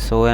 100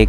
1